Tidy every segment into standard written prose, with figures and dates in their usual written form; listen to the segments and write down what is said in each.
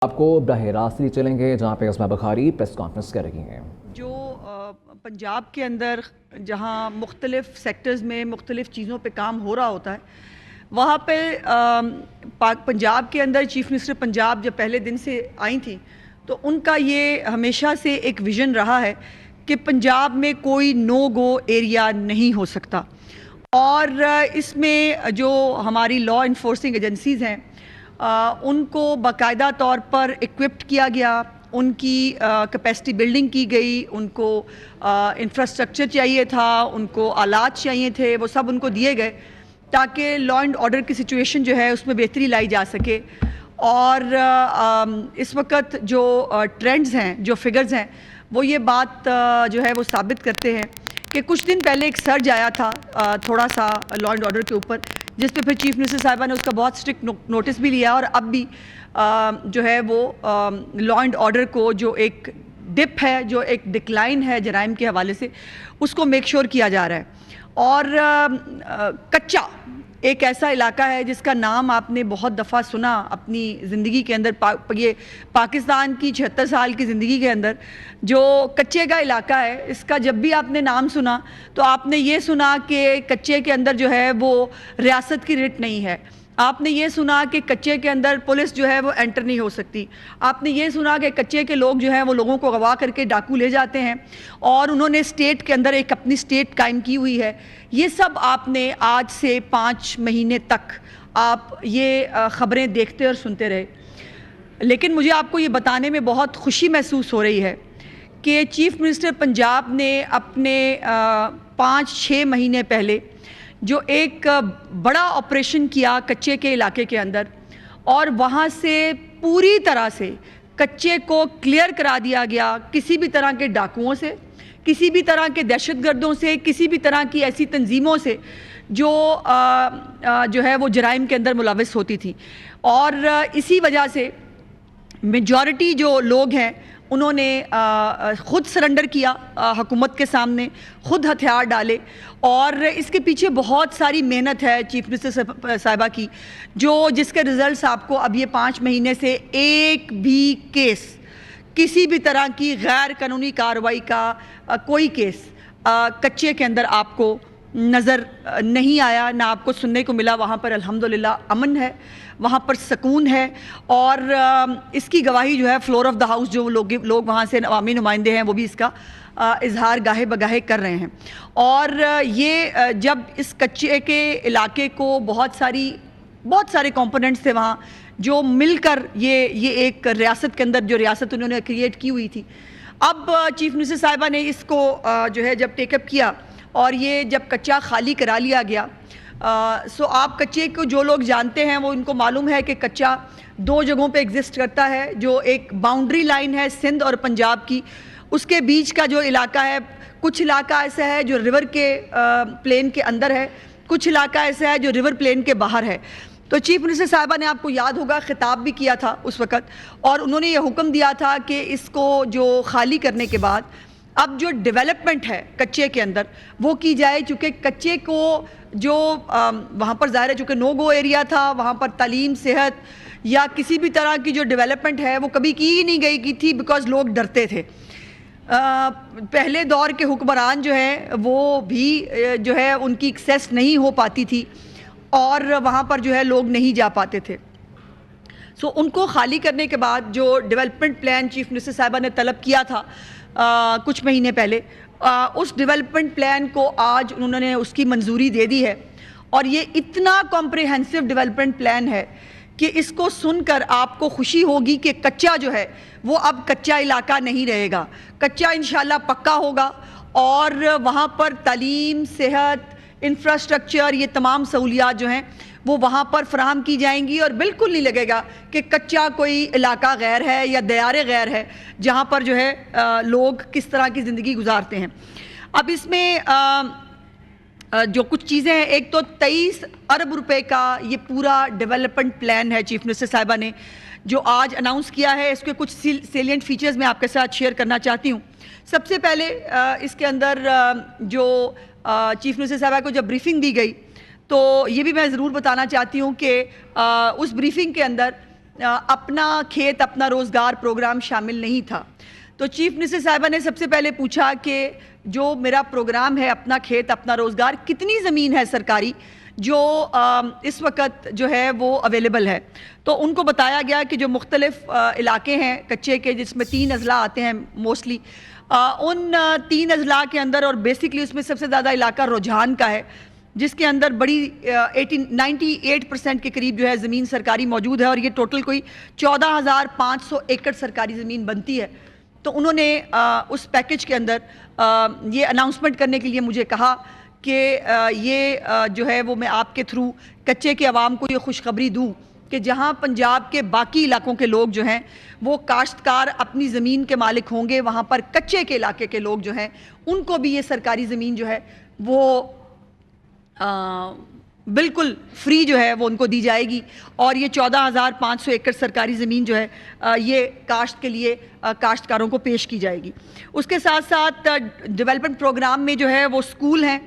آپ کو براہ راست چلیں گے جہاں پہ اسماء بخاری پریس کانفرنس کر رہی ہیں۔ جو پنجاب کے اندر جہاں مختلف سیکٹرز میں مختلف چیزوں پہ کام ہو رہا ہوتا ہے، وہاں پہ پنجاب کے اندر چیف منسٹر پنجاب جب پہلے دن سے آئی تھیں تو ان کا یہ ہمیشہ سے ایک ویژن رہا ہے کہ پنجاب میں کوئی نو گو ایریا نہیں ہو سکتا، اور اس میں جو ہماری لا انفورسنگ ایجنسیز ہیں ان کو باقاعدہ طور پر اکوپڈ کیا گیا، ان کی کیپیسٹی بلڈنگ کی گئی، ان کو انفراسٹرکچر چاہیے تھا، ان کو آلات چاہیے تھے، وہ سب ان کو دیے گئے تاکہ لا اینڈ آرڈر کی سچویشن جو ہے اس میں بہتری لائی جا سکے۔ اور اس وقت جو ٹرینڈز ہیں، جو فگرز ہیں، وہ یہ بات جو ہے وہ ثابت کرتے ہیں کہ کچھ دن پہلے ایک سرج آیا تھا تھوڑا سا لا اینڈ آرڈر کے اوپر، جس پہ پھر چیف منسٹر صاحبہ نے اس کا بہت اسٹرکٹ نوٹس بھی لیا، اور اب بھی جو ہے وہ لا اینڈ آرڈر کو جو ایک ڈپ ہے، جو ایک ڈکلائن ہے جرائم کے حوالے سے، اس کو میک شور کیا جا رہا ہے۔ اور کچا ایک ایسا علاقہ ہے جس کا نام آپ نے بہت دفعہ سنا اپنی زندگی کے اندر، یہ پاکستان کی 76 سال کی زندگی کے اندر جو کچے کا علاقہ ہے، اس کا جب بھی آپ نے نام سنا تو آپ نے یہ سنا کہ کچے کے اندر جو ہے وہ ریاست کی رٹ نہیں ہے، آپ نے یہ سنا کہ کچے کے اندر پولیس جو ہے وہ انٹر نہیں ہو سکتی، آپ نے یہ سنا کہ کچے کے لوگ جو ہیں وہ لوگوں کو اغوا کر کے ڈاکو لے جاتے ہیں، اور انہوں نے اسٹیٹ کے اندر ایک اپنی اسٹیٹ قائم کی ہوئی ہے۔ یہ سب آپ نے آج سے 5 مہینے تک آپ یہ خبریں دیکھتے اور سنتے رہے، لیکن مجھے آپ کو یہ بتانے میں بہت خوشی محسوس ہو رہی ہے کہ چیف منسٹر پنجاب نے اپنے 5-6 مہینے پہلے جو ایک بڑا آپریشن کیا کچے کے علاقے کے اندر، اور وہاں سے پوری طرح سے کچے کو کلیئر کرا دیا گیا کسی بھی طرح کے ڈاکوؤں سے، کسی بھی طرح کے دہشت گردوں سے، کسی بھی طرح کی ایسی تنظیموں سے جو ہے وہ جرائم کے اندر ملوث ہوتی تھی۔ اور اسی وجہ سے میجورٹی جو لوگ ہیں انہوں نے خود سرنڈر کیا حکومت کے سامنے، خود ہتھیار ڈالے، اور اس کے پیچھے بہت ساری محنت ہے چیف منسٹر صاحبہ کی، جس کے رزلٹس آپ کو اب یہ 5 مہینے سے ایک بھی کیس، کسی بھی طرح کی غیر قانونی کارروائی کا کوئی کیس کچے کے اندر آپ کو نظر نہیں آیا، نہ آپ کو سننے کو ملا۔ وہاں پر الحمدللہ امن ہے، وہاں پر سکون ہے، اور اس کی گواہی جو ہے فلور آف دا ہاؤس جو لوگ وہاں سے عوامی نمائندے ہیں وہ بھی اس کا اظہار گاہے بگاہے کر رہے ہیں۔ اور یہ جب اس کچے کے علاقے کو بہت سارے کمپوننٹس تھے وہاں جو مل کر یہ ایک ریاست کے اندر جو ریاست انہوں نے کریٹ کی ہوئی تھی، اب چیف منسٹر صاحبہ نے اس کو جو ہے جب ٹیک اپ کیا اور یہ جب کچا خالی کرا لیا گیا، سو آپ کچے کو جو لوگ جانتے ہیں وہ ان کو معلوم ہے کہ کچا 2 جگہوں پہ ایگزسٹ کرتا ہے، جو ایک باؤنڈری لائن ہے سندھ اور پنجاب کی، اس کے بیچ کا جو علاقہ ہے، کچھ علاقہ ایسا ہے جو ریور کے پلین کے اندر ہے، کچھ علاقہ ایسا ہے جو ریور پلین کے باہر ہے۔ تو چیف منسٹر صاحبہ نے آپ کو یاد ہوگا خطاب بھی کیا تھا اس وقت، اور انہوں نے یہ حکم دیا تھا کہ اس کو جو خالی کرنے کے بعد اب جو ڈیولپمنٹ ہے کچے کے اندر وہ کی جائے، چونکہ کچے کو جو وہاں پر ظاہر ہے چونکہ نو گو ایریا تھا، وہاں پر تعلیم، صحت یا کسی بھی طرح کی جو ڈیولپمنٹ ہے وہ کبھی کی ہی نہیں گئی تھی، بیکاز لوگ ڈرتے تھے۔ پہلے دور کے حکمران جو ہیں وہ بھی جو ہے ان کی ایکسیس نہیں ہو پاتی تھی، اور وہاں پر جو ہے لوگ نہیں جا پاتے تھے۔ سو ان کو خالی کرنے کے بعد جو ڈیولپمنٹ پلان چیف منسٹر صاحبہ نے طلب کیا تھا کچھ مہینے پہلے، اس ڈیولپمنٹ پلان کو آج انہوں نے اس کی منظوری دے دی ہے، اور یہ اتنا کمپریہنسو ڈیولپمنٹ پلان ہے کہ اس کو سن کر آپ کو خوشی ہوگی کہ کچا جو ہے وہ اب کچا علاقہ نہیں رہے گا، کچا انشاءاللہ پکا ہوگا، اور وہاں پر تعلیم، صحت، انفراسٹرکچر، یہ تمام سہولیات جو ہیں وہ وہاں پر فراہم کی جائیں گی، اور بالکل نہیں لگے گا کہ کچا کوئی علاقہ غیر ہے یا دیار غیر ہے جہاں پر جو ہے لوگ کس طرح کی زندگی گزارتے ہیں۔ اب اس میں جو کچھ چیزیں ہیں، ایک تو 23 ارب روپے کا یہ پورا ڈیولپمنٹ پلان ہے چیف منسٹر صاحبہ نے جو آج اناؤنس کیا ہے۔ اس کے کچھ سیلینٹ فیچرز میں آپ کے ساتھ شیئر کرنا چاہتی ہوں۔ سب سے پہلے اس کے اندر جو چیف منسٹر صاحبہ کو جب بریفنگ دی گئی تو یہ بھی میں ضرور بتانا چاہتی ہوں کہ اس بریفنگ کے اندر اپنا کھیت اپنا روزگار پروگرام شامل نہیں تھا. تو چیف منسٹر صاحبہ نے سب سے پہلے پوچھا کہ جو میرا پروگرام ہے اپنا کھیت اپنا روزگار, کتنی زمین ہے سرکاری جو اس وقت جو ہے وہ اویلیبل ہے. تو ان کو بتایا گیا کہ جو مختلف علاقے ہیں کچے کے, جس میں 3 اضلاع آتے ہیں موسٹلی, ان 3 اضلاع کے اندر, اور بیسکلی اس میں سب سے زیادہ علاقہ رجحان کا ہے, جس کے اندر بڑی 98% کے قریب جو ہے زمین سرکاری موجود ہے, اور یہ ٹوٹل کوئی 14,500 ایکڑ سرکاری زمین بنتی ہے. تو انہوں نے اس پیکج کے اندر یہ اناؤنسمنٹ کرنے کے لیے مجھے کہا کہ یہ جو ہے وہ میں آپ کے تھرو کچے کے عوام کو یہ خوشخبری دوں کہ جہاں پنجاب کے باقی علاقوں کے لوگ جو ہیں وہ کاشتکار اپنی زمین کے مالک ہوں گے, وہاں پر کچے کے علاقے کے لوگ جو ہیں ان کو بھی یہ سرکاری زمین جو ہے وہ بالکل فری جو ہے وہ ان کو دی جائے گی, اور یہ 14,500 ایکڑ سرکاری زمین جو ہے یہ کاشت کے لیے کاشتکاروں کو پیش کی جائے گی. اس کے ساتھ ساتھ ڈیولپمنٹ پروگرام میں جو ہے وہ سکول ہیں,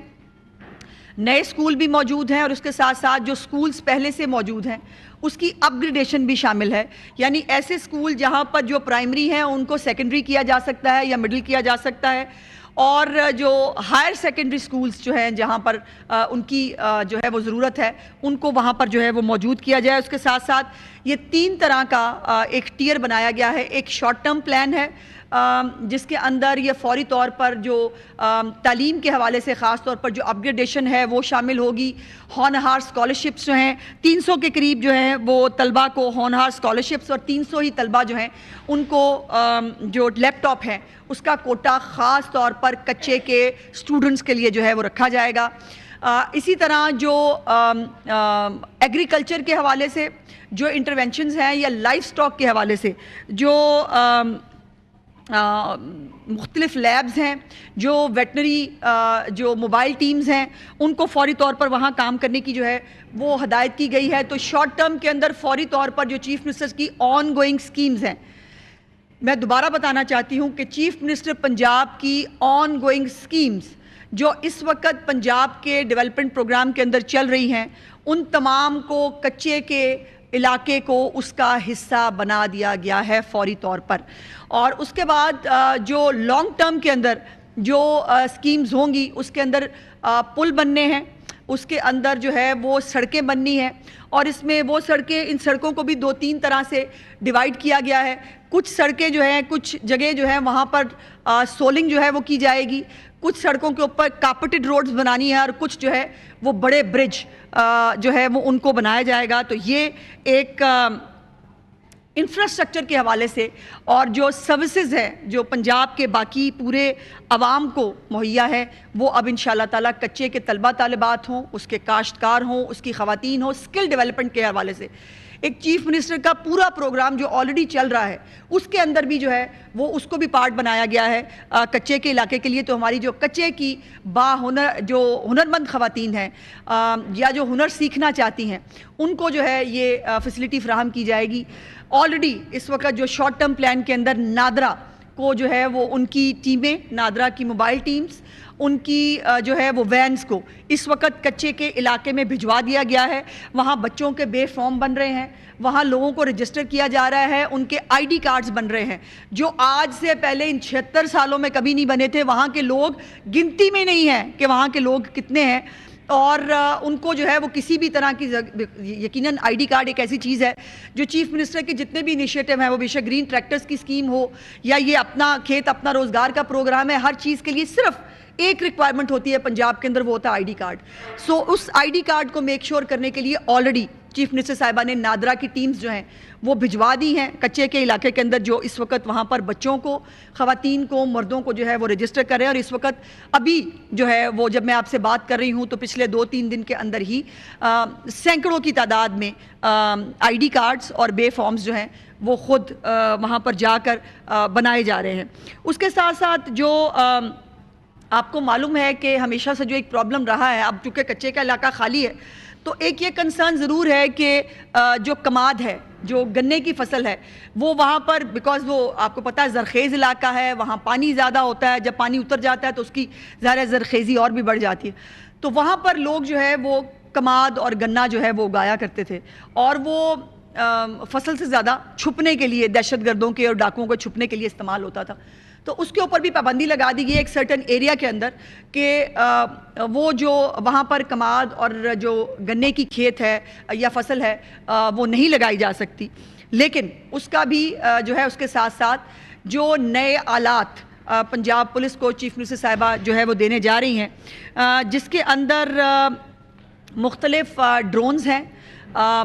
نئے سکول بھی موجود ہیں, اور اس کے ساتھ ساتھ جو سکولز پہلے سے موجود ہیں اس کی اپ گریڈیشن بھی شامل ہے. یعنی ایسے سکول جہاں پر جو پرائمری ہیں ان کو سیکنڈری کیا جا سکتا ہے یا مڈل کیا جا سکتا ہے, اور جو ہائر سیکنڈری سکولز جو ہیں جہاں پر ان کی جو ہے وہ ضرورت ہے ان کو وہاں پر جو ہے وہ موجود کیا جائے. اس کے ساتھ ساتھ یہ 3 طرح کا ایک ٹیئر بنایا گیا ہے. ایک شارٹ ٹرم پلان ہے جس کے اندر یہ فوری طور پر جو تعلیم کے حوالے سے خاص طور پر جو اپ گریڈیشن ہے وہ شامل ہوگی. ہونہار اسکالرشپس جو ہیں 300 کے قریب جو ہیں وہ طلبہ کو ہونہار اسکالرشپس, اور 300 ہی طلبہ جو ہیں ان کو جو لیپ ٹاپ ہیں اس کا کوٹا خاص طور پر کچے کے اسٹوڈنٹس کے لیے جو ہے وہ رکھا جائے گا. اسی طرح جو ایگریکلچر کے حوالے سے جو انٹرونشنز ہیں یا لائف سٹاک کے حوالے سے جو مختلف لیبز ہیں, جو ویٹنری جو موبائل ٹیمز ہیں ان کو فوری طور پر وہاں کام کرنے کی جو ہے وہ ہدایت کی گئی ہے. تو شارٹ ٹرم کے اندر فوری طور پر جو چیف منسٹر کی آن گوئنگ سکیمز ہیں, میں دوبارہ بتانا چاہتی ہوں کہ چیف منسٹر پنجاب کی آن گوئنگ سکیمز جو اس وقت پنجاب کے ڈیولپمنٹ پروگرام کے اندر چل رہی ہیں ان تمام کو کچے کے علاقے کو اس کا حصہ بنا دیا گیا ہے فوری طور پر. اور اس کے بعد جو لانگ ٹرم کے اندر جو سکیمز ہوں گی اس کے اندر پل بننے ہیں, اس کے اندر جو ہے وہ سڑکیں بننی ہیں, اور اس میں وہ سڑکیں, ان سڑکوں کو بھی 2-3 طرح سے ڈیوائیڈ کیا گیا ہے. کچھ سڑکیں جو ہیں کچھ جگہ جو ہیں وہاں پر سولنگ جو ہے وہ کی جائے گی, کچھ سڑکوں کے اوپر کارپیٹڈ روڈز بنانی ہے, اور کچھ جو ہے وہ بڑے برج جو ہے وہ ان کو بنایا جائے گا. تو یہ ایک انفراسٹرکچر کے حوالے سے اور جو سروسز ہیں جو پنجاب کے باقی پورے عوام کو مہیا ہے وہ اب انشاءاللہ تعالیٰ کچے کے طلبہ طالبات ہوں, اس کے کاشتکار ہوں, اس کی خواتین ہوں, سکل ڈیولپمنٹ کے حوالے سے ایک چیف منسٹر کا پورا پروگرام جو آلریڈی چل رہا ہے اس کے اندر بھی جو ہے وہ اس کو بھی پارٹ بنایا گیا ہے کچے کے علاقے کے لیے. تو ہماری جو کچے کی باہنر جو ہنرمند خواتین ہیں یا جو ہنر سیکھنا چاہتی ہیں ان کو جو ہے یہ فیسلٹی فراہم کی جائے گی. آلریڈی اس وقت جو شارٹ ٹرم پلان کے اندر نادرا کو جو ہے وہ ان کی ٹیمیں, نادرا کی موبائل ٹیمز, ان کی جو ہے وہ وینز کو اس وقت کچے کے علاقے میں بھجوا دیا گیا ہے. وہاں بچوں کے بے فارم بن رہے ہیں, وہاں لوگوں کو رجسٹر کیا جا رہا ہے, ان کے آئی ڈی کارڈز بن رہے ہیں جو آج سے پہلے ان 76 سالوں میں کبھی نہیں بنے تھے. وہاں کے لوگ گنتی میں نہیں ہیں کہ وہاں کے لوگ کتنے ہیں, اور ان کو جو ہے وہ کسی بھی طرح کی یقیناً آئی ڈی کارڈ ایک ایسی چیز ہے جو چیف منسٹر کے جتنے بھی انیشیٹو ہیں وہ بے شک گرین ٹریکٹرز کی اسکیم ہو یا یہ اپنا کھیت اپنا روزگار کا پروگرام ہے, ہر چیز کے لیے صرف ایک ریکوائرمنٹ ہوتی ہے پنجاب کے اندر, وہ ہوتا ہے آئی ڈی کارڈ. سو اس آئی ڈی کارڈ کو میک شور کرنے کے لیے آلریڈی چیف منسٹر صاحبہ نے نادرا کی ٹیمز جو ہیں وہ بھجوا دی ہیں کچے کے علاقے کے اندر, جو اس وقت وہاں پر بچوں کو, خواتین کو, مردوں کو جو ہے وہ رجسٹر کر رہے ہیں. اور اس وقت ابھی جو ہے وہ جب میں آپ سے بات کر رہی ہوں تو پچھلے 2-3 دن کے اندر ہی سینکڑوں کی تعداد میں آئی ڈی کارڈز اور بے فارمز جو ہیں وہ خود وہاں پر جا کر بنائے جا رہے ہیں. اس کے ساتھ ساتھ جو آپ کو معلوم ہے کہ ہمیشہ سے جو ایک پرابلم رہا ہے, اب چونکہ کچے کا علاقہ خالی ہے تو ایک یہ کنسرن ضرور ہے کہ جو کماد ہے, جو گنے کی فصل ہے, وہ وہاں پر بیکاز وہ آپ کو پتہ ہے زرخیز علاقہ ہے, وہاں پانی زیادہ ہوتا ہے, جب پانی اتر جاتا ہے تو اس کی ظاہر زرخیزی اور بھی بڑھ جاتی ہے. تو وہاں پر لوگ جو ہے وہ کماد اور گنا جو ہے وہ اگایا کرتے تھے, اور وہ فصل سے زیادہ چھپنے کے لیے، دہشت گردوں کے اور ڈاکوؤں کو چھپنے کے لیے استعمال ہوتا تھا، تو اس کے اوپر بھی پابندی لگا دی گئی ایک سرٹن ایریا کے اندر کہ وہ جو وہاں پر کماد اور جو گنے کی کھیت ہے یا فصل ہے وہ نہیں لگائی جا سکتی. لیکن اس کا بھی جو ہے اس کے ساتھ ساتھ جو نئے آلات پنجاب پولیس کو چیف منسٹر صاحبہ جو ہے وہ دینے جا رہی ہیں، جس کے اندر مختلف ڈرونز ہیں،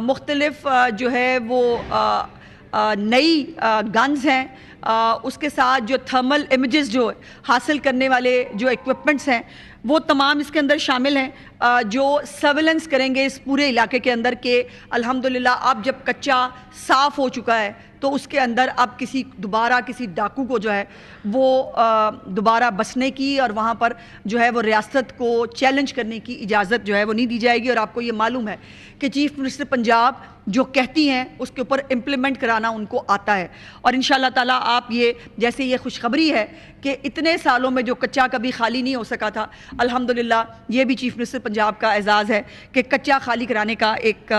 مختلف جو ہے وہ نئی گنز ہیں، اس کے ساتھ جو تھرمل امیجز جو حاصل کرنے والے جو ایکوپمنٹس ہیں وہ تمام اس کے اندر شامل ہیں، جو سرویلنس کریں گے اس پورے علاقے کے اندر کہ الحمدللہ اب جب کچا صاف ہو چکا ہے تو اس کے اندر اب دوبارہ کسی ڈاکو کو جو ہے وہ دوبارہ بسنے کی اور وہاں پر جو ہے وہ ریاست کو چیلنج کرنے کی اجازت جو ہے وہ نہیں دی جائے گی. اور آپ کو یہ معلوم ہے کہ چیف منسٹر پنجاب جو کہتی ہیں اس کے اوپر امپلیمنٹ کرانا ان کو آتا ہے، اور انشاءاللہ تعالیٰ آپ یہ جیسے یہ خوشخبری ہے کہ اتنے سالوں میں جو کچا کبھی خالی نہیں ہو سکا تھا، الحمدللہ یہ بھی چیف منسٹر پنجاب کا اعزاز ہے کہ کچا خالی کرانے کا ایک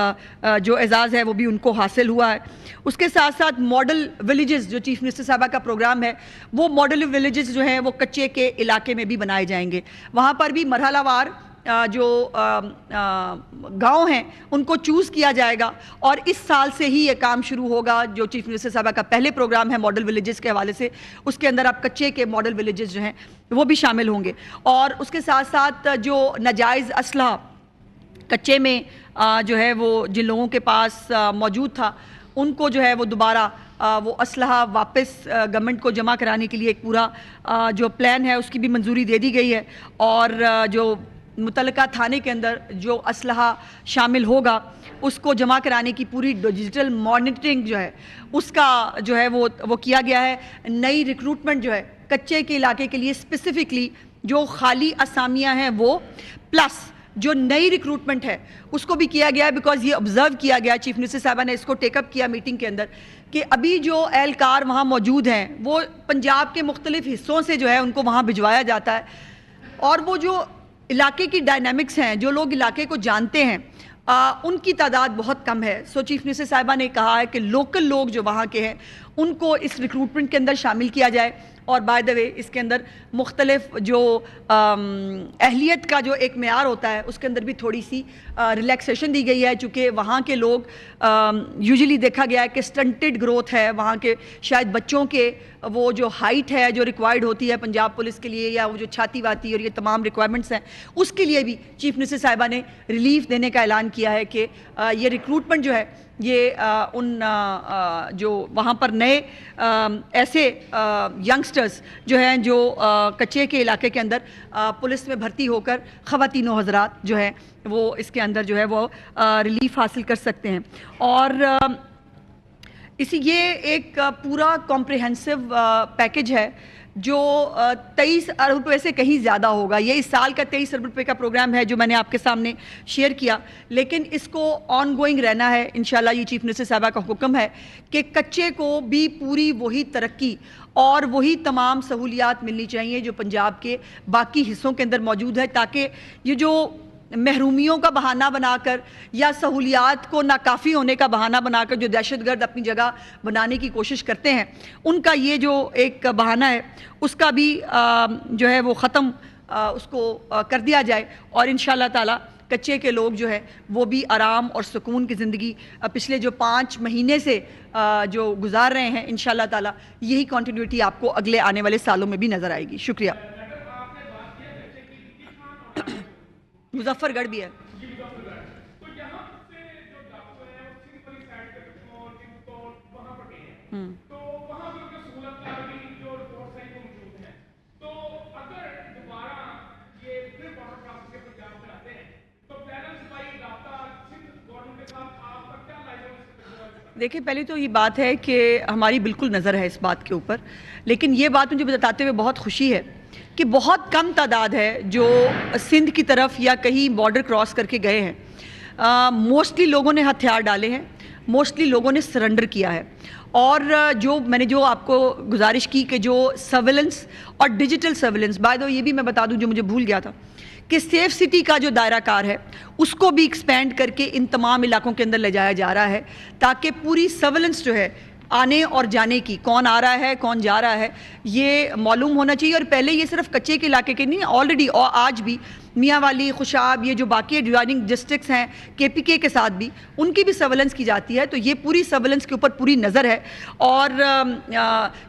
جو اعزاز ہے وہ بھی ان کو حاصل ہوا ہے. اس کے ساتھ ساتھ ماڈل ولیجز جو چیف منسٹر صاحبہ کا پروگرام ہے، وہ ماڈل ولیجز جو ہیں وہ کچے کے علاقے میں بھی بنائے جائیں گے. وہاں پر بھی مرحلہ وار جو گاؤں ہیں ان کو چوز کیا جائے گا، اور اس سال سے ہی یہ کام شروع ہوگا. جو چیف منسٹر صاحبہ کا پہلے پروگرام ہے ماڈل ولیجز کے حوالے سے، اس کے اندر اب کچے کے ماڈل ولیجز جو ہیں وہ بھی شامل ہوں گے. اور اس کے ساتھ ساتھ جو ناجائز اسلحہ کچے میں جو ہے وہ جن لوگوں کے پاس موجود تھا ان کو جو ہے وہ دوبارہ وہ اسلحہ واپس گورنمنٹ کو جمع کرانے کے لیے ایک پورا جو پلان ہے اس کی بھی منظوری دے دی گئی ہے. اور جو متعلقہ تھانے کے اندر جو اسلحہ شامل ہوگا اس کو جمع کرانے کی پوری ڈیجیٹل مانیٹرنگ جو ہے اس کا جو ہے وہ کیا گیا ہے. نئی ریکروٹمنٹ جو ہے کچے کے علاقے کے لیے اسپیسیفکلی جو خالی اسامیاں ہیں وہ پلس جو نئی ریکروٹمنٹ ہے اس کو بھی کیا گیا ہے، بیکاز یہ آبزرو کیا گیا، چیف منسٹر صاحبہ نے اس کو ٹیک اپ کیا میٹنگ کے اندر کہ ابھی جو اہلکار وہاں موجود ہیں وہ پنجاب کے مختلف حصوں سے جو ہے ان کو وہاں بھجوایا جاتا ہے، اور وہ جو علاقے کی ڈائنامکس ہیں، جو لوگ علاقے کو جانتے ہیں ان کی تعداد بہت کم ہے. سو چیف منسٹر صاحبہ نے کہا ہے کہ لوکل لوگ جو وہاں کے ہیں ان کو اس ریکروٹمنٹ کے اندر شامل کیا جائے. اور بائی دا وے اس کے اندر مختلف جو اہلیت کا جو ایک معیار ہوتا ہے اس کے اندر بھی تھوڑی سی ریلیکسیشن دی گئی ہے، چونکہ وہاں کے لوگ یوزلی دیکھا گیا ہے کہ سٹنٹڈ گروتھ ہے وہاں کے، شاید بچوں کے وہ جو ہائٹ ہے جو ریکوائرڈ ہوتی ہے پنجاب پولیس کے لیے، یا وہ جو چھاتی واتی اور یہ تمام ریکوائرمنٹس ہیں اس کے لیے بھی چیف منسٹر صاحبہ نے ریلیف دینے کا اعلان کیا ہے کہ یہ ریکروٹمنٹ جو ہے یہ ان جو وہاں پر نئے ایسے ینگسٹرز جو ہیں جو کچے کے علاقے کے اندر پولیس میں بھرتی ہو کر خواتین و حضرات جو ہیں وہ اس کے اندر جو ہے وہ ریلیف حاصل کر سکتے ہیں. اور یہ ایک پورا کمپریہنسو پیکج ہے جو 23 ارب روپے سے کہیں زیادہ ہوگا. یہ اس سال کا 23 ارب روپے کا پروگرام ہے جو میں نے آپ کے سامنے شیئر کیا، لیکن اس کو آن گوئنگ رہنا ہے انشاءاللہ. یہ چیف منسٹر صاحبہ کا حکم ہے کہ کچے کو بھی پوری وہی ترقی اور وہی تمام سہولیات ملنی چاہیے جو پنجاب کے باقی حصوں کے اندر موجود ہے، تاکہ یہ جو محرومیوں کا بہانہ بنا کر یا سہولیات کو ناکافی ہونے کا بہانہ بنا کر جو دہشت گرد اپنی جگہ بنانے کی کوشش کرتے ہیں ان کا یہ جو ایک بہانہ ہے اس کا بھی جو ہے وہ ختم اس کو کر دیا جائے، اور انشاءاللہ تعالی کچے کے لوگ جو ہے وہ بھی آرام اور سکون کی زندگی پچھلے جو 5 مہینے سے جو گزار رہے ہیں انشاءاللہ تعالی یہی کنٹینیوٹی آپ کو اگلے آنے والے سالوں میں بھی نظر آئے گی. شکریہ. مظفر گڑھ بھی ہے. دیکھیں پہلے تو یہ بات ہے کہ ہماری بالکل نظر ہے اس بات کے اوپر، لیکن یہ بات مجھے بتاتے ہوئے بہت خوشی ہے کہ بہت کم تعداد ہے جو سندھ کی طرف یا کہیں بارڈر کراس کر کے گئے ہیں. موسٹلی لوگوں نے ہتھیار ڈالے ہیں، موسٹلی لوگوں نے سرنڈر کیا ہے. اور جو میں نے جو آپ کو گزارش کی کہ جو سرویلنس اور ڈیجیٹل سرویلنس، بائی دا وے یہ بھی میں بتا دوں جو مجھے بھول گیا تھا کہ سیف سٹی کا جو دائرہ کار ہے اس کو بھی ایکسپینڈ کر کے ان تمام علاقوں کے اندر لے جایا جا رہا ہے، تاکہ پوری سرویلنس جو ہے آنے اور جانے کی، کون آ رہا ہے کون جا رہا ہے، یہ معلوم ہونا چاہیے۔ اور پہلے یہ صرف کچے کے علاقے کے نہیں، آلریڈی اور آج بھی میاں والی، خوشاب، یہ جو باقی ایڈجوائننگ ڈسٹرکٹس ہیں KPK کے ساتھ بھی ان کی بھی سرویلنس کی جاتی ہے۔ تو یہ پوری سرویلنس کے اوپر پوری نظر ہے۔ اور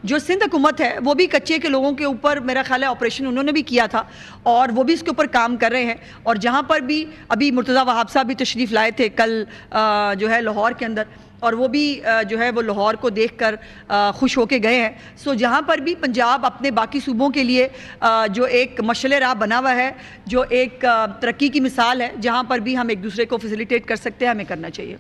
جو سندھ حکومت ہے وہ بھی کچے کے لوگوں کے اوپر میرا خیال ہے آپریشن انہوں نے بھی کیا تھا، اور وہ بھی اس کے اوپر کام کر رہے ہیں۔ اور جہاں پر بھی ابھی مرتضیٰ وہاب صاحب بھی تشریف لائے تھے کل جو ہے لاہور کے اندر، اور وہ بھی جو ہے وہ لاہور کو دیکھ کر خوش ہو کے گئے ہیں۔ سو جہاں پر بھی پنجاب اپنے باقی صوبوں کے لیے جو ایک مشعل راہ بنا ہوا ہے، جو ایک ترقی کی مثال ہے، جہاں پر بھی ہم ایک دوسرے کو فیسیلیٹیٹ کر سکتے ہیں، ہمیں کرنا چاہیے۔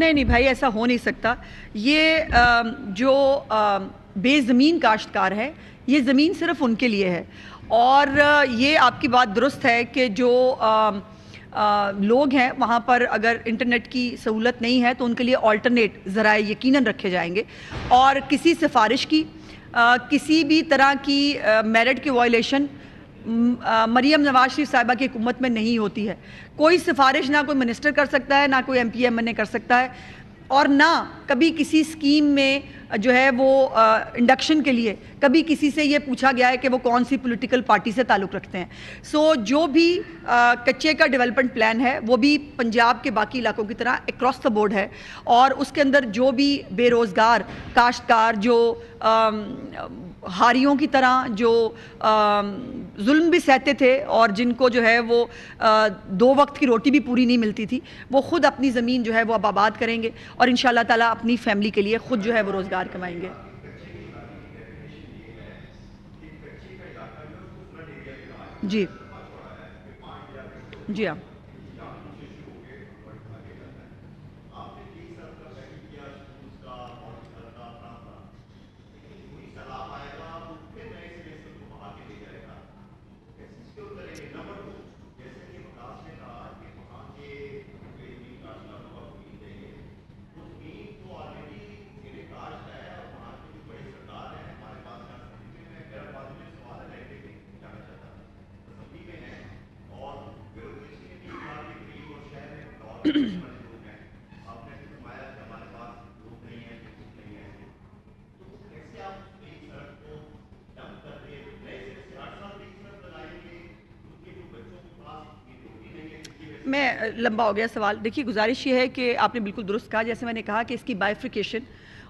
نہیں بھائی، ایسا ہو نہیں سکتا۔ یہ جو بے زمین کاشتکار ہے، یہ زمین صرف ان کے لیے ہے۔ اور یہ آپ کی بات درست ہے کہ جو لوگ ہیں وہاں پر اگر انٹرنیٹ کی سہولت نہیں ہے تو ان کے لیے آلٹرنیٹ ذرائع یقیناً رکھے جائیں گے۔ اور کسی سفارش کی، کسی بھی طرح کی میرٹ کی وائلیشن مریم نواز شریف صاحبہ کی حکومت میں نہیں ہوتی ہے۔ کوئی سفارش نہ کوئی منسٹر کر سکتا ہے، نہ کوئی MP MNA کر سکتا ہے، اور نہ کبھی کسی اسکیم میں جو ہے وہ انڈکشن کے لیے کبھی کسی سے یہ پوچھا گیا ہے کہ وہ کون سی پولیٹیکل پارٹی سے تعلق رکھتے ہیں۔ سو جو بھی کچے کا ڈیولپمنٹ پلان ہے وہ بھی پنجاب کے باقی علاقوں کی طرح اکراس دا بورڈ ہے، اور اس کے اندر جو بھی بے روزگار کاشتکار، جو ہاریوں کی طرح جو ظلم بھی سہتے تھے، اور جن کو جو ہے وہ 2 وقت کی روٹی بھی پوری نہیں ملتی تھی، وہ خود اپنی زمین جو ہے وہ اب آباد کریں گے، اور انشاءاللہ تعالیٰ اپنی فیملی کے لیے خود جو ہے وہ روزگار کمائیں گے۔ جی جی ہاں۔ میں لمبا ہو گیا سوال۔ دیکھیے گزارش یہ ہے کہ آپ نے بالکل درست کہا، جیسے میں نے کہا کہ اس کی بائیفریکیشن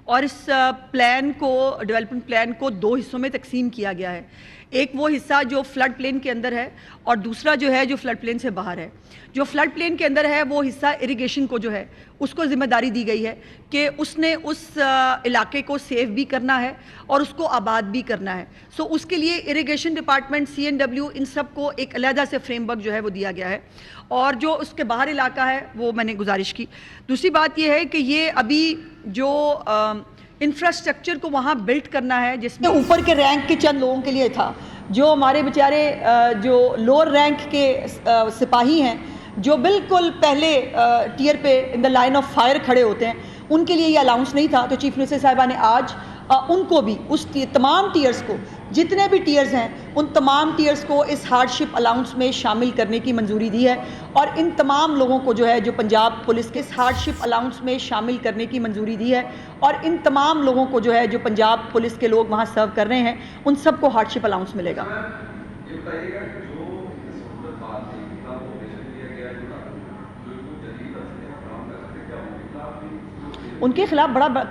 اور اس پلان کو، ڈیولپمنٹ پلان کو 2 حصوں میں تقسیم کیا گیا ہے۔ ایک وہ حصہ جو فلڈ پلین کے اندر ہے، اور دوسرا جو ہے جو فلڈ پلین سے باہر ہے۔ جو فلڈ پلین کے اندر ہے وہ حصہ اریگیشن کو جو ہے اس کو ذمہ داری دی گئی ہے کہ اس نے اس علاقے کو سیف بھی کرنا ہے اور اس کو آباد بھی کرنا ہے۔ سو اس کے لیے اریگیشن ڈپارٹمنٹ، CNW، ان سب کو ایک علیحدہ سے فریم ورک جو ہے وہ دیا گیا ہے، اور جو اس کے باہر علاقہ ہے وہ میں نے گزارش کی۔ دوسری بات یہ ہے کہ یہ ابھی جو انفراسٹرکچر کو وہاں بلڈ کرنا ہے، جس میں اوپر کے رینک کے چند لوگوں کے لیے تھا، جو ہمارے بیچارے جو لوور رینک کے سپاہی ہیں، جو بالکل پہلے ٹیئر پہ ان دا لائن آف فائر کھڑے ہوتے ہیں، ان کے لیے یہ الاؤنس نہیں تھا۔ تو چیف منسٹر صاحبہ نے آج ان کو بھی، اس تمام ٹیئرز کو، جتنے بھی ٹیئرز ہیں ان تمام ٹیئرز کو اس ہارڈ شپ الاؤنس میں شامل کرنے کی منظوری دی ہے، اور ان تمام لوگوں کو جو ہے جو پنجاب پولیس کے اس ہارڈ شپ الاؤنس میں شامل کرنے کی منظوری دی ہے، اور ان تمام لوگوں کو جو ہے جو پنجاب پولیس کے لوگ وہاں سرو کر رہے ہیں ان سب کو ہارڈ شپ الاؤنس ملے گا۔ ان کے خلاف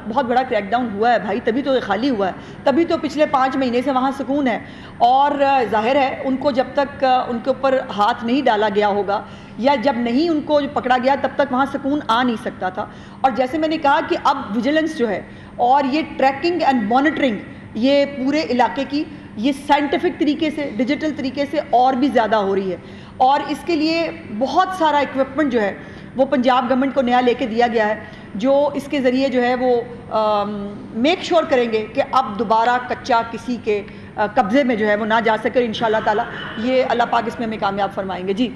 بہت بڑا کریک ڈاؤن ہوا ہے بھائی، تبھی تو یہ خالی ہوا ہے، تبھی تو پچھلے 5 مہینے سے وہاں سکون ہے۔ اور ظاہر ہے ان کو جب تک ان کے اوپر ہاتھ نہیں ڈالا گیا ہوگا، یا جب نہیں ان کو پکڑا گیا، تب تک وہاں سکون آ نہیں سکتا تھا۔ اور جیسے میں نے کہا کہ اب ویجیلنس جو ہے اور یہ ٹریکنگ اینڈ مانیٹرنگ یہ پورے علاقے کی یہ سائنٹیفک طریقے سے, ڈیجیٹل طریقے سے اور بھی زیادہ ہو رہی ہے, اور اس کے لیے بہت سارا اکوپمنٹ جو ہے وہ پنجاب گورنمنٹ کو نیا لے کے دیا گیا ہے, جو اس کے ذریعے جو ہے وہ میک شور کریں گے کہ اب دوبارہ کچا کسی کے قبضے میں جو ہے وہ نہ جا سکے. انشاءاللہ تعالیٰ یہ اللہ پاک اس میں ہمیں کامیاب فرمائیں گے. جی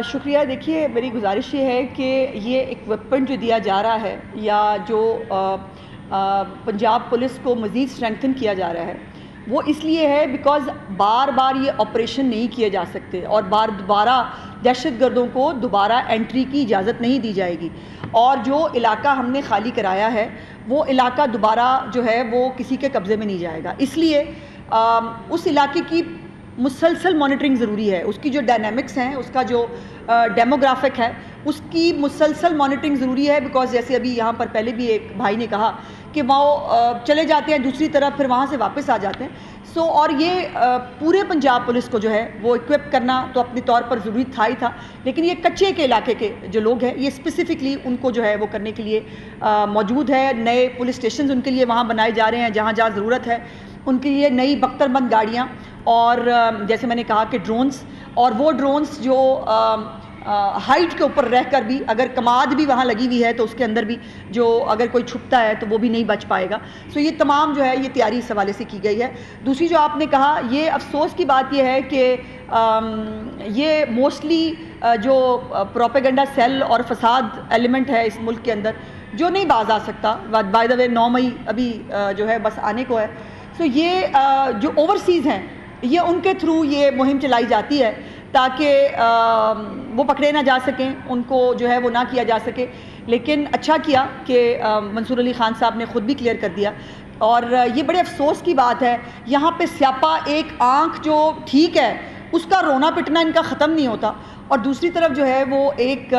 شکریہ. دیکھیے میری گزارش یہ ہے کہ یہ اکوپمنٹ جو دیا جا رہا ہے یا جو پنجاب پولیس کو مزید اسٹرینتھن کیا جا رہا ہے وہ اس لیے ہے بیکاز بار بار یہ آپریشن نہیں کیے جا سکتے اور دوبارہ دہشت گردوں کو دوبارہ انٹری کی اجازت نہیں دی جائے گی, اور جو علاقہ ہم نے خالی کرایا ہے وہ علاقہ دوبارہ جو ہے وہ کسی کے قبضے میں نہیں جائے گا. اس لیے اس علاقے کی مسلسل مانیٹرنگ ضروری ہے, اس کی جو ڈائنامکس ہیں, اس کا جو ڈیموگرافک ہے, اس کی مسلسل مانیٹرنگ ضروری ہے. بیکاز جیسے ابھی یہاں پر پہلے بھی ایک بھائی نے کہا کہ وہ چلے جاتے ہیں دوسری طرف, پھر وہاں سے واپس آ جاتے ہیں. اور یہ پورے پنجاب پولیس کو جو ہے وہ اکوپ کرنا تو اپنے طور پر ضروری تھا ہی تھا, لیکن یہ کچے کے علاقے کے جو لوگ ہیں یہ اسپیسیفکلی ان کو جو ہے وہ کرنے کے لیے موجود ہے. نئے پولیس اسٹیشنز ان کے لیے وہاں بنائے جا رہے ہیں جہاں جہاں ضرورت ہے, ان کے لیے نئی بختر بند گاڑیاں, اور جیسے میں نے کہا کہ ڈرونز, اور وہ ڈرونز جو ہائٹ کے اوپر رہ کر بھی اگر کماد بھی وہاں لگی ہوئی ہے تو اس کے اندر بھی جو اگر کوئی چھپتا ہے تو وہ بھی نہیں بچ پائے گا. یہ تمام جو ہے یہ تیاری اس حوالے سے کی گئی ہے. دوسری جو آپ نے کہا, یہ افسوس کی بات یہ ہے کہ یہ موسٹلی جو پروپیگنڈا سیل اور فساد ایلیمنٹ ہے اس ملک کے اندر جو نہیں باز آ سکتا. بائی دا وے 9 مئی ابھی جو ہے بس آنے کو ہے. یہ جو اوورسیز ہیں یہ ان کے تھرو یہ مہم چلائی جاتی ہے تاکہ وہ پکڑے نہ جا سکیں, ان کو جو ہے وہ نہ کیا جا سکے. لیکن اچھا کیا کہ منصور علی خان صاحب نے خود بھی کلیئر کر دیا, اور یہ بڑے افسوس کی بات ہے یہاں پہ سیاپا ایک آنکھ جو ٹھیک ہے اس کا رونا پٹنا ان کا ختم نہیں ہوتا, اور دوسری طرف جو ہے وہ ایک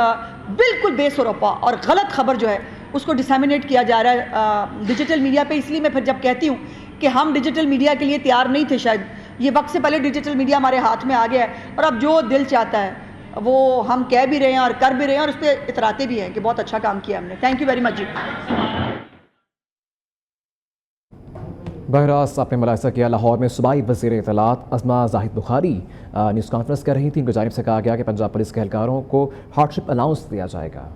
بالکل بے سروپا اور غلط خبر جو ہے اس کو ڈسیمینیٹ کیا جا رہا ہے ڈیجیٹل میڈیا پہ. اس لیے میں پھر جب کہتی ہوں کہ ہم ڈیجیٹل میڈیا کے لیے تیار نہیں تھے, شاید یہ وقت سے پہلے ڈیجیٹل میڈیا ہمارے ہاتھ میں آ گیا ہے, اور اب جو دل چاہتا ہے وہ ہم کہہ بھی رہے ہیں اور کر بھی رہے ہیں, اور اس پہ اتراتے بھی ہیں کہ بہت اچھا کام کیا ہم نے. Thank you very much. جی بہراس آپ نے ملاحظہ کیا لاہور میں صوبائی وزیر اطلاعات اسما زاہد بخاری نیوز کانفرنس کر رہی تھیں. ان کی جانب سے کہا گیا کہ پنجاب پولیس کے اہلکاروں کو ہارڈشپ الاؤنس دیا جائے گا.